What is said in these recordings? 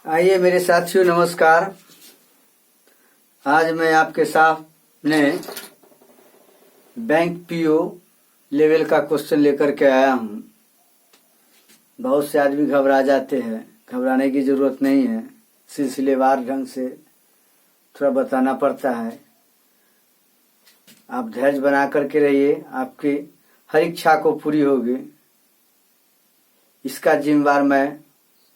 आइए मेरे साथियों, नमस्कार। आज मैं आपके सामने बैंक पीओ लेवल का क्वेश्चन लेकर के आया हूँ। बहुत से आदमी घबरा जाते हैं, घबराने की जरूरत नहीं है। सिलसिलेवार ढंग से थोड़ा बताना पड़ता है। आप धैर्य बना करके रहिए, आपकी हर इच्छा को पूरी होगी। इसका जिम्मेवार मैं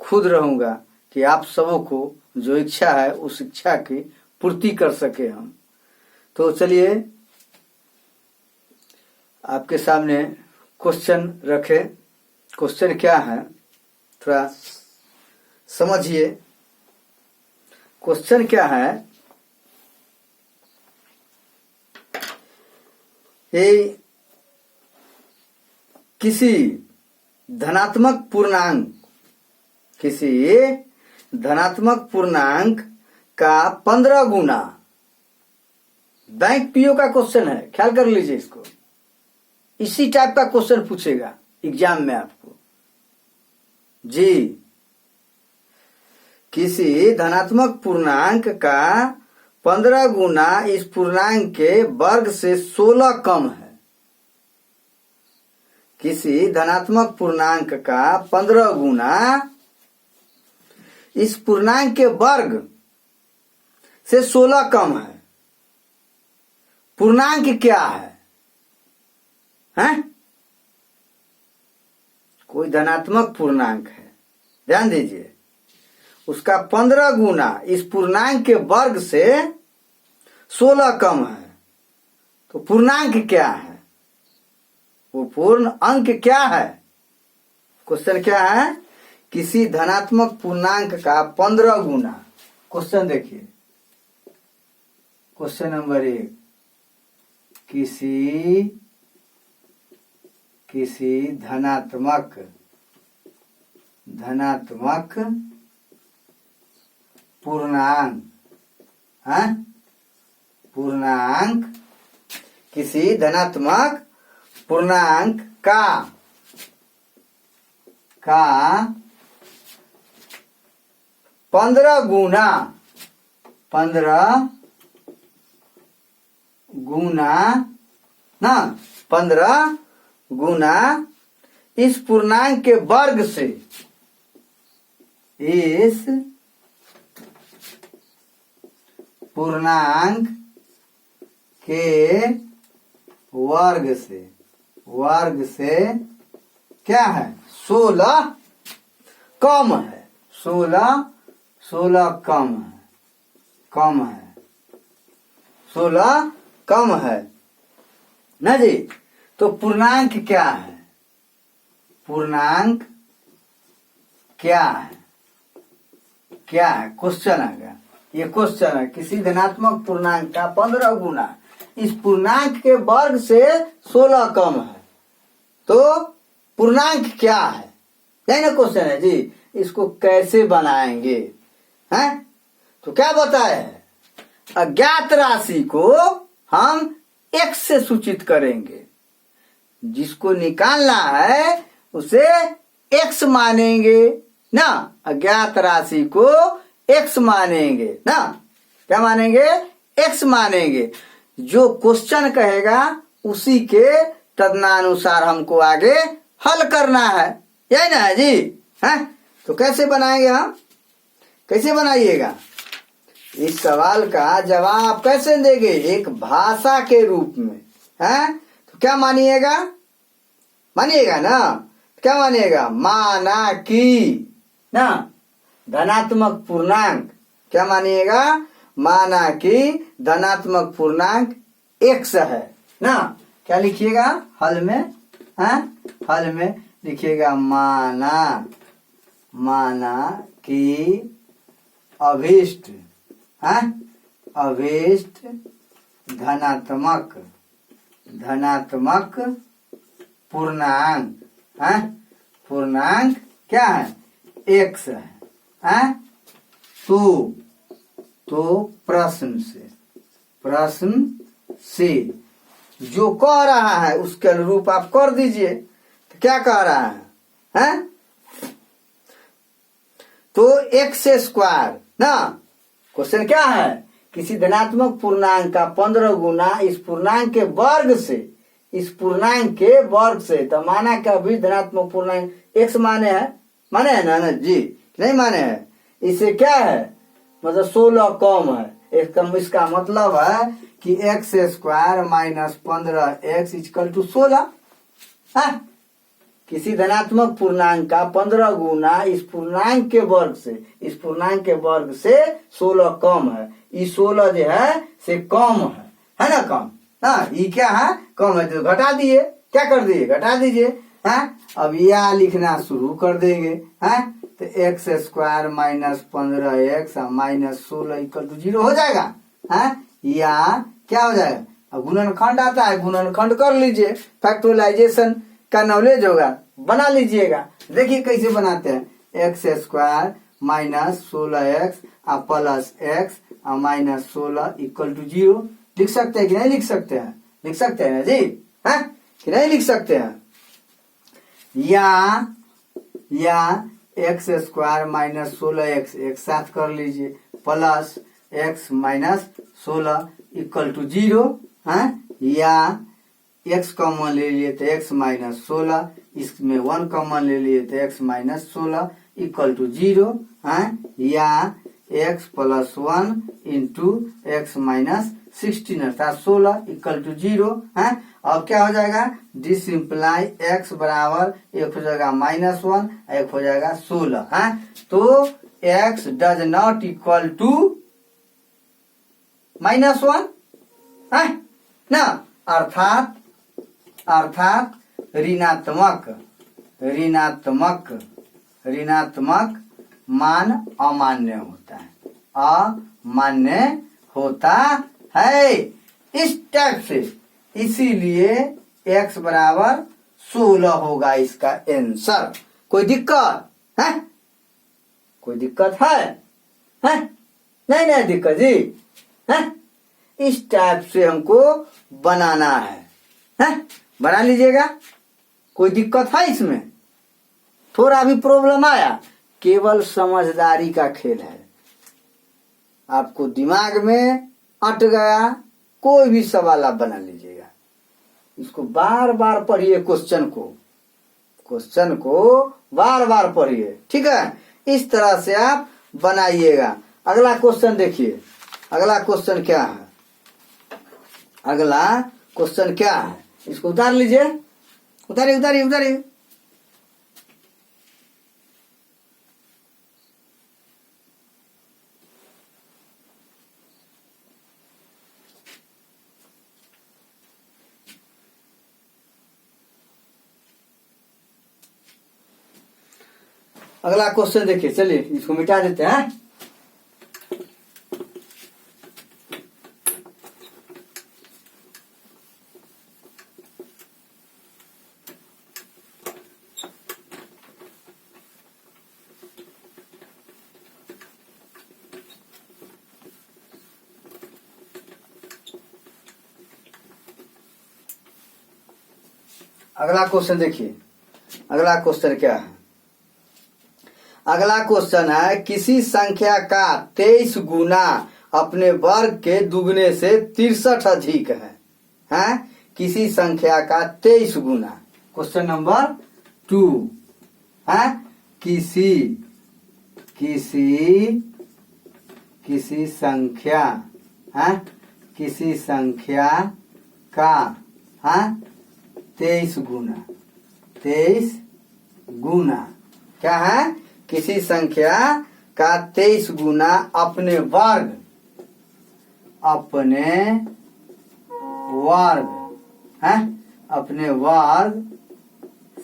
खुद रहूंगा कि आप सबों को जो इच्छा है उस इच्छा की पूर्ति कर सके हम। तो चलिए आपके सामने क्वेश्चन रखे। क्वेश्चन क्या है थोड़ा समझिए। क्वेश्चन क्या है, ये किसी धनात्मक पूर्णांक का 15 गुना, बैंक पीओ का क्वेश्चन है, ख्याल कर लीजिए इसको। इसी टाइप का क्वेश्चन पूछेगा एग्जाम में आपको जी। किसी धनात्मक पूर्णांक का 15 गुना इस पूर्णांक के वर्ग से 16 कम है। किसी धनात्मक पूर्णांक का 15 गुना इस पूर्णांक के वर्ग से 16 कम है। पूर्णांक क्या है? हैं? कोई धनात्मक पूर्णांक है, ध्यान दीजिए। उसका 15 गुना इस पूर्णांक के वर्ग से 16 कम है। तो पूर्णांक क्या है? वो पूर्ण अंक क्या है? क्वेश्चन क्या है? किसी धनात्मक पूर्णांक का 15 गुना। क्वेश्चन देखिए, क्वेश्चन नंबर 1, किसी धनात्मक पूर्णांक किसी धनात्मक पूर्णांक का 15 गुना इस पूर्णांक के वर्ग से, इस पूर्णांक के वर्ग से क्या है? 16 कम है। 16 कम है ना जी। तो पूर्णांक क्या है? पूर्णांक क्या है? क्वेश्चन आ गया। ये क्वेश्चन है, किसी धनात्मक पूर्णांक का 15 गुना इस पूर्णांक के वर्ग से 16 कम है। तो पूर्णांक क्या है? यही ना क्वेश्चन है जी। इसको कैसे बनाएंगे हैं? तो क्या बताया है? अज्ञात राशि को हम x से सूचित करेंगे। जिसको निकालना है उसे x मानेंगे ना। अज्ञात राशि को x मानेंगे ना। क्या मानेंगे? x मानेंगे। जो क्वेश्चन कहेगा उसी के तदनुसार हमको आगे हल करना है। यही ना है जी। हैं? तो कैसे बनाएंगे हम? कैसे बनाइएगा? इस सवाल का जवाब कैसे देंगे? एक भाषा के रूप में है। तो क्या मानिएगा ना? क्या मानिएगा? माना कि ना धनात्मक पूर्णांक, क्या मानिएगा? माना कि धनात्मक पूर्णांक x है ना। क्या लिखिएगा हल में? हल में लिखिएगा माना कि अभीष्ट धनात्मक पूर्णांक क्या है? x है। तो प्रश्न से जो कह रहा है उसके अनुरूप आप कर दीजिए। तो क्या कह रहा है? तो एक्स स्क्वायर ना। क्वेश्चन क्या है, किसी धनात्मक पूर्णांक का 15 गुना इस पूर्णांक के वर्ग से, इस पूर्णांक के वर्ग से, तो माना क्या भी धनात्मक पूर्णांक एक्स माने है ना जी, नहीं माने है। इससे क्या है, मतलब 16 कम है। इसका मतलब है कि x square minus 15x equal to 16। किसी धनात्मक पूर्णांक का 15 गुना इस पूर्णांक के वर्ग से, इस पूर्णांक के वर्ग से 16 कम है। ये 16 जो है से कम है ना, कम। हाँ, ये क्या है, कम है, तो घटा दिए, क्या कर दिए, घटा दीजिए। अब यह लिखना शुरू कर देंगे। तो x square minus 15x minus 16 equal to 0 हो जाएगा। या क्या हो जाएगा, अब गुणनखंड आता है, गुणनखंड कर लीजिए, फैक्टराइजेशन का नॉलेज होगा, बना लीजिएगा। देखिए कैसे बनाते हैं, x square minus 16x plus x minus 16 equal to 0। लिख सकते हैं कि नहीं लिख सकते हैं, लिख सकते हैं ना जी, है कि नहीं लिख सकते हैं। या एक्स स्क्वायर माइनस 16x एक साथ कर लीजिए, plus x minus 16 equal to 0 है। या x कॉमन ले लिए तो x माइनस 16, इसमें 1 कॉमन ले लिए तो x माइनस 16 इक्वल टू 0 है। या x plus 1 into x minus 16 अर्थात 16 इक्वल टू 0 है। अब क्या हो जाएगा, दिस इम्प्लाई x बराबर एक हो जाएगा -1, एक हो जाएगा 16 है। तो x does not equal to -1 है ना, अर्थात ऋणात्मक मान अमान्य होता है, अमान्य होता है इस टाइप से। इसीलिए x बराबर 16 होगा इसका आंसर। कोई दिक्कत है, कोई दिक्कत है? नहीं दिक्कत जी है। इस टाइप से हमको बनाना है, बना लीजिएगा। कोई दिक्कत है इसमें, थोड़ा भी प्रॉब्लम आया, केवल समझदारी का खेल है। आपको दिमाग में अट गया, कोई भी सवाल आप बना लीजिएगा। इसको बार बार पढ़िए, क्वेश्चन को बार बार पढ़िए, ठीक है। इस तरह से आप बनाइएगा। अगला क्वेश्चन देखिए, अगला क्वेश्चन क्या है, अगला क्वेश्चन क्या है, इसको उतार लीजिए, उतारिए। अगला क्वेश्चन देखिए, चलिए इसको मिटा देते हैं। अगला क्वेश्चन देखिए, अगला क्वेश्चन क्या है। अगला क्वेश्चन है, किसी संख्या का 23 गुना अपने वर्ग के दुगने से 63 अधिक है। किसी संख्या का 23 गुना, क्वेश्चन नंबर 2 है। किसी संख्या है, किसी संख्या का 23 गुना क्या है, किसी संख्या का 23 गुना अपने वर्ग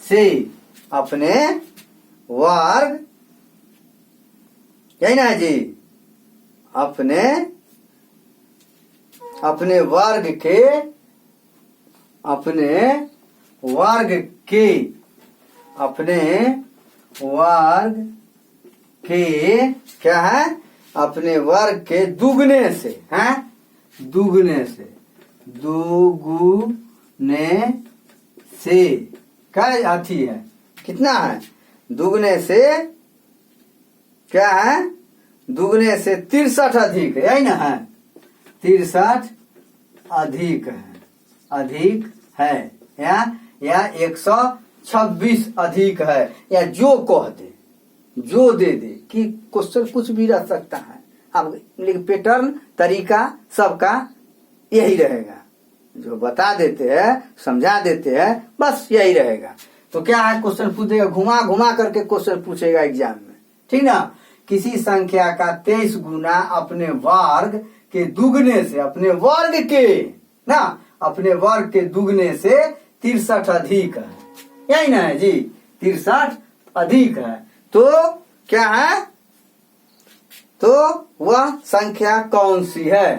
से, अपने वर्ग, यही ना जी, अपने वर्ग के क्या है, अपने वर्ग के दुगने से क्या अथी है, कितना है, दुगने से क्या है, दुगने से 63 अधिक है, यही ना है, 63 अधिक है, अधिक है, या 126 अधिक है, या जो कह दे, जो दे दे, कि क्वेश्चन कुछ भी रह सकता है। अब लेकिन पैटर्न तरीका सबका यही रहेगा, जो बता देते हैं, समझा देते हैं, बस यही रहेगा। तो क्या है, क्वेश्चन पूछेगा, घुमा घुमा करके क्वेश्चन पूछेगा एग्जाम में, ठीक ना। किसी संख्या का 23 गुना अपने वर्ग के दुगने से, अपने वर्ग के ना, अपने वर्ग के दुगने से 63 अधिक है, यही ना है जी, 63 अधिक है। तो क्या है, तो वह संख्या कौन सी है,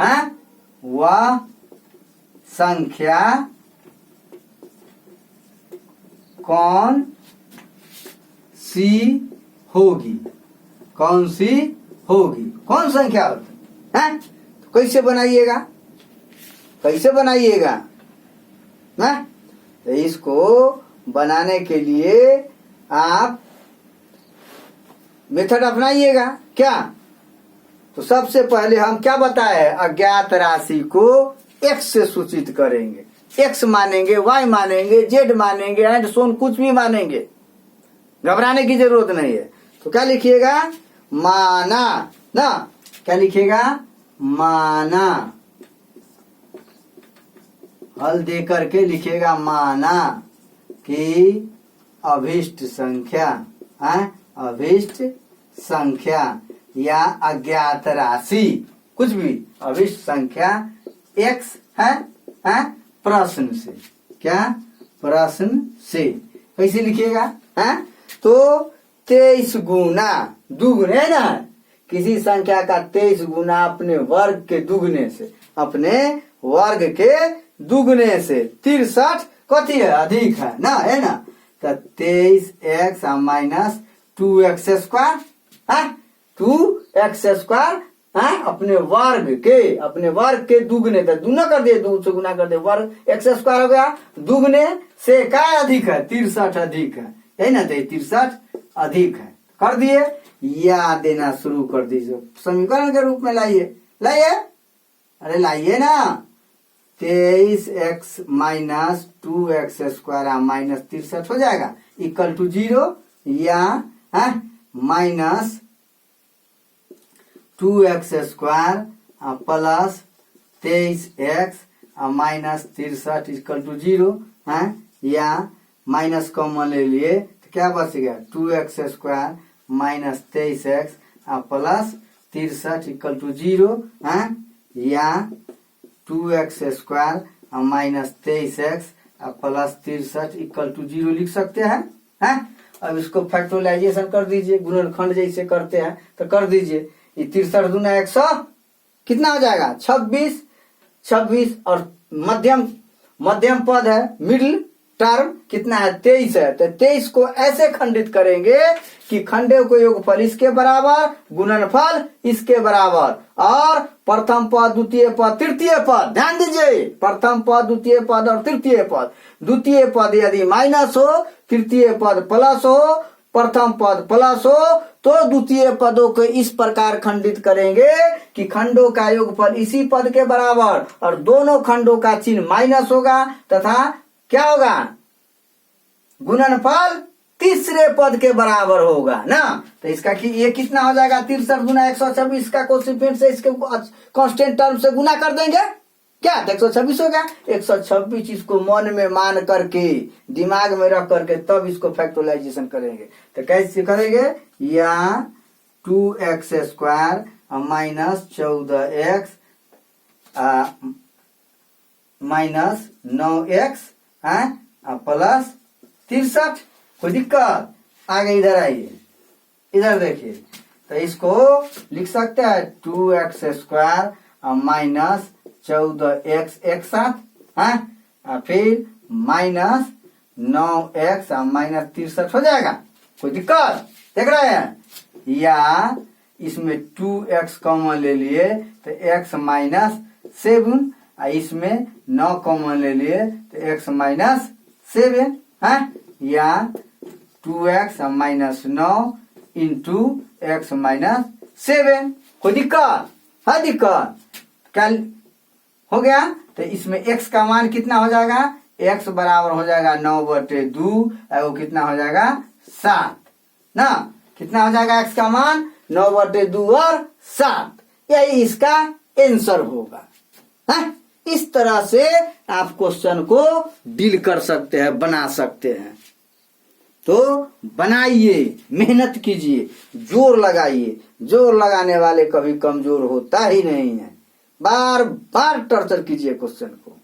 हैं? वह संख्या कौन सी होगी, कौन सी होगी, कौन संख्या होगी, हैं? तो कैसे बनाइएगा, कैसे बनाइएगा ना। तो इसको बनाने के लिए आप मेथड अपनाइएगा। क्या, तो सबसे पहले हम क्या बताए, अज्ञात राशि को x से सूचित करेंगे, x मानेंगे, y मानेंगे, z मानेंगे, एंड सोन कुछ भी मानेंगे, घबराने की जरूरत नहीं है। तो क्या लिखिएगा, माना ना, क्या लिखिएगा, माना, हल दे करके लिखिएगा, माना कि अभिष्ट संख्या, अभिष्ट संख्या या अज्ञात राशि, कुछ भी अभिष्ट संख्या x है, प्रश्न से, क्या, प्रश्न से। कैसे लिखिएगा, तो 23 गुना, दुगने है ना, किसी संख्या का 23 गुना अपने वर्ग के दुगने से, अपने वर्ग के दुगने से 63 कथी है, अधिक है ना, है ना। तो 23x minus 2x square, 2x square, अपने वर्ग के दुगने, तो दूना कर दिए, 2 से गुना कर दिए, वर्ग x स्क्वायर हो गया, दुगने से क्या अधिक है, 63 अधिक है ना, तो 63 अधिक है, कर दिए, या देना शुरू कर दीजिए, समीकरण के रूप में लाइए, अरे लाइए ना, 23x minus 2x square minus 63 हो जाएगा, इक्वल टू 0, या minus 2x square plus 23x minus 63 equal to 0, या माइनस कॉमन ले लिए, तो क्या बच गया, 2x square minus 23x plus 63 equal to 0, या 2x square minus 23x plus 63 equal to 0 लिख सकते हैं। अब इसको फैक्टराइजेशन कर दीजिए, गुणनखंड जैसे करते हैं तो कर दीजिए, ये 63 दूना 100 कितना हो जाएगा, 26, और मध्यम पद है, मिडिल टर्म कितना है, 23 है, तो 23 को ऐसे खंडित करेंगे कि खंडे को योगफल इसके बराबर, गुणनफल इसके बराबर, और प्रथम पद, द्वितीय पद, तृतीय पद, ध्यान दीजिए, प्रथम पद, द्वितीय पद और तृतीय पद, द्वितीय पद यदि माइनस हो, तृतीय पद प्लस हो, प्रथम पद प्लस हो, तो द्वितीय पदों को इस प्रकार खंडित करेंगे कि खंडों का योगफल इसी पद के बराबर, और दोनों खंडों का चिन्ह माइनस होगा, तथा क्या होगा, गुणनफल तीसरे पद के बराबर होगा ना। तो इसका कि ये कितना हो जाएगा, 63 गुना 126 का कोएफिशिएंट से इसके कांस्टेंट टर्म से गुना कर देंगे, क्या, 126 हो गया, 126 इसको मन में मान करके, दिमाग में रख करके, तब इसको फैक्टराइजेशन करेंगे। तो कैसे करेंगे, या 2x square minus 14x minus 9x plus 63, कोई दिक्कत, आगे इधर आइए, इधर देखिए, तो इसको लिख सकते हैं 2x स्क्वायर माइनस 14x एक साथ, फिर माइनस 9x माइनस 63 हो जाएगा, कोई दिक्कत, देख रहे हैं, या इसमें 2x कॉमन ले लिए तो x माइनस 7, इसमें 9 कॉमन ले लिए तो x माइनस 7, या 2x minus 9 into x minus 7। कोई दिक्कत है? दिक्कत क्या हो गया? तो इसमें x का मान कितना हो जाएगा? x बराबर हो जाएगा 9/2 और वो कितना हो जाएगा 7 ना। कितना हो जाएगा x का मान? 9/2 और 7। यही इसका आंसर होगा। है? इस तरह से आप क्वेश्चन को डील कर सकते हैं, बना सकते हैं। तो बनाइए, मेहनत कीजिए, जोर लगाइए। जोर लगाने वाले कभी कमजोर होता ही नहीं है। बार बार टर्चर कीजिए क्वेश्चन को,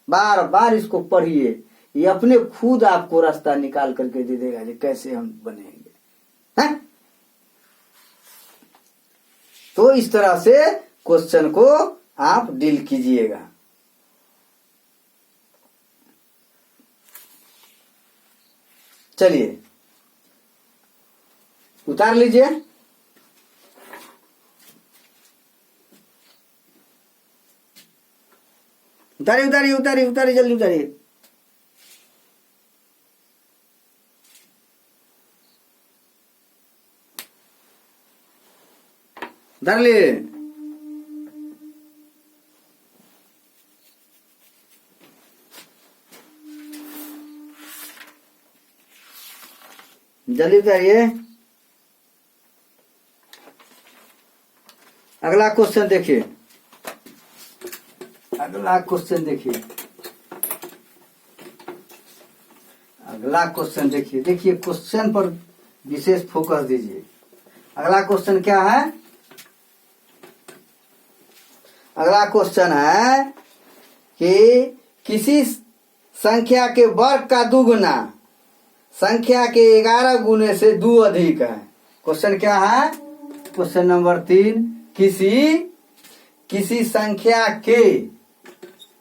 बार बार इसको पढ़िए। ये अपने खुद आपको रास्ता निकाल करके दे देगा कि कैसे हम बनेंगे। है? तो इस तरह से क्वेश्चन को आप डील कीजिएगा। चलिए उतार लीजिए। उतारिए उतारिए उतारिए उतारिए, जल्दी उतारिए। उतार लिए। जल्दी उतारिए। अगला क्वेश्चन देखिए। अगला क्वेश्चन देखिए। अगला क्वेश्चन देखिए। देखिए क्वेश्चन पर विशेष फोकस दीजिए। अगला क्वेश्चन क्या है? अगला क्वेश्चन है कि किसी संख्या के वर्ग का दुगुना संख्या के 11 गुने से 2 अधिक है। क्वेश्चन क्या है? क्वेश्चन नंबर 3, किसी संख्या के वर्ग का दुगुना संख्या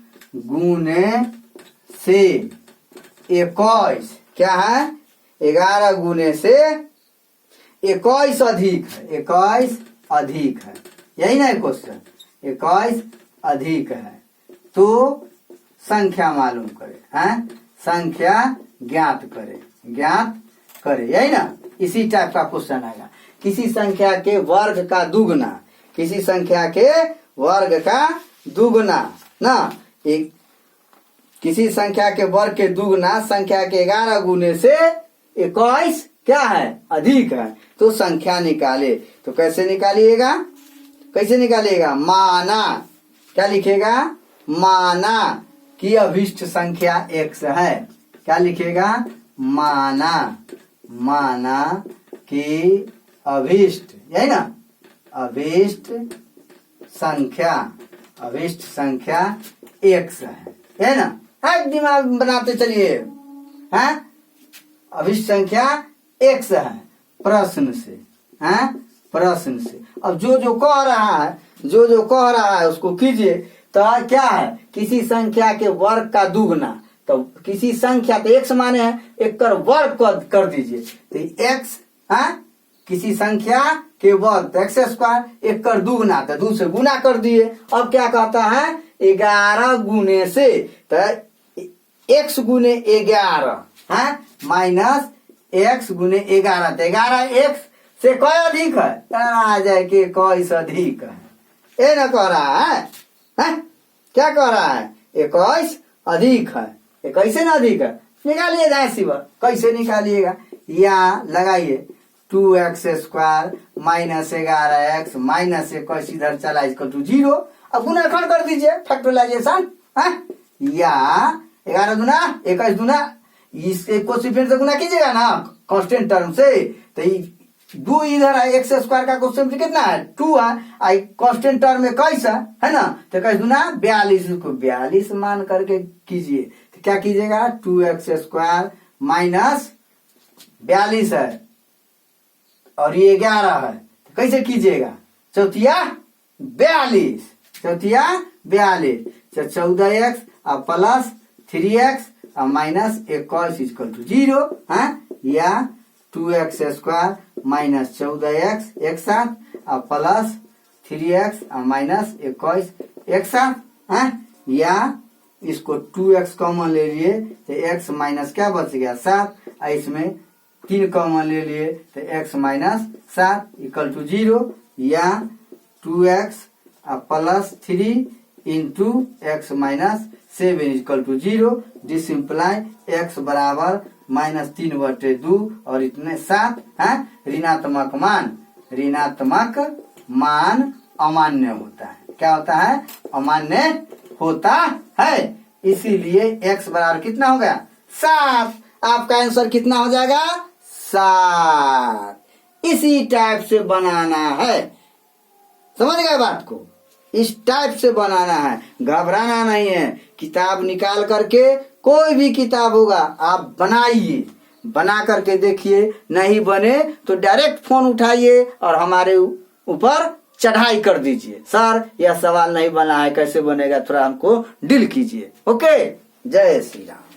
के 11 गुने से 21 क्या है? 11 गुने से 21 अधिक है। यही ना क्वेश्चन? 21 अधिक है तो संख्या मालूम करे। हैं? संख्या ज्ञात करे। यही ना? इसी टाइप का क्वेश्चन आएगा। किसी संख्या के वर्ग का दुगना ना, एक किसी संख्या के वर्ग के दुगना संख्या के 11 गुने से 21 क्या है? अधिक है। तो संख्या निकाले। तो कैसे निकालिएगा? माना, क्या लिखेगा? माना कि अभिष्ट संख्या x है। क्या लिखेगा? माना कि अभिष्ट, यही ना? अभिष्ट संख्या x है। है ना? दिमाग बनाते चलिए। हैं? अभिष्ट संख्या x है प्रश्न से। अब जो कह रहा है उसको कीजिए। तो क्या है? किसी संख्या के वर्ग का दुगना। तो किसी संख्या तो x माने है, एक कर वर्ग कर दीजिए। तो x है किसी संख्या के वर्ग, तो एक्स स्क्वायर, एक कर दुगना तो 2 से गुना कर दिए। अब क्या कहता है? 11 गुने से, तो x गुने 11 है माइनस x गुने 11। तो 11 x से कई अधिक है? आ जाए कि 21 अधिक है। ये ना कह रहा है? क्या कह रहा है? 21 अधिक है। 21 ना अधिक है? निकालिए जाए शिवर। कैसे निकालिएगा? यहाँ लगाइए 2x square minus 11x minus 21 इधर चला, इसको 0। अब गुणाखंड कर दीजिए, फैक्टराइजेशन। या 11 दूना 21 दूना, इसके कोएफिशिएंट से गुना कीजिएगा ना कांस्टेंट टर्म से। तो 2 इधर है, एक्स स्क्वायर का कोएफिशिएंट कितना है? 2 है। आई कांस्टेंट टर्म में 21 है ना? तो 21 दूना 42 को 42 मान करके कीजिए। क्या कीजिएगा? 2x स्क्वायर माइनस 42 है और ये 11 है, तो कैसे कीजिएगा? चौथिया 42, चौथिया 42, तो 14x और प्लस 3x और माइनस 21 इक्वल टू 0 है, या 2x² माइनस 14x एक साथ और प्लस 3x और माइनस 21 एक साथ है, या इसको 2x कॉमन ले लिए तो x माइनस क्या बच गया 7, इसमें 3 कॉमन ले लिए तो x माइनस 7 इक्वल टू 0, या 2x प्लस 3 into x minus 7 equal to 0। This imply x बराबर -3/2 और इतने 7 है। ऋणात्मक मान अमान्य होता है। क्या होता है? अमान्य होता है। इसीलिए x बराबर कितना हो गया? 7। आपका आंसर कितना हो जाएगा? 7। इसी टाइप से बनाना है, समझ गए बात को? इस टाइप से बनाना है, घबराना नहीं है। किताब निकाल करके कोई भी किताब होगा आप बनाइए, बना करके देखिए, नहीं बने तो डायरेक्ट फोन उठाइए और हमारे ऊपर चढ़ाई कर दीजिए, सर यह सवाल नहीं बना है, कैसे बनेगा, थोड़ा हमको डील कीजिए। ओके, जय श्री राम।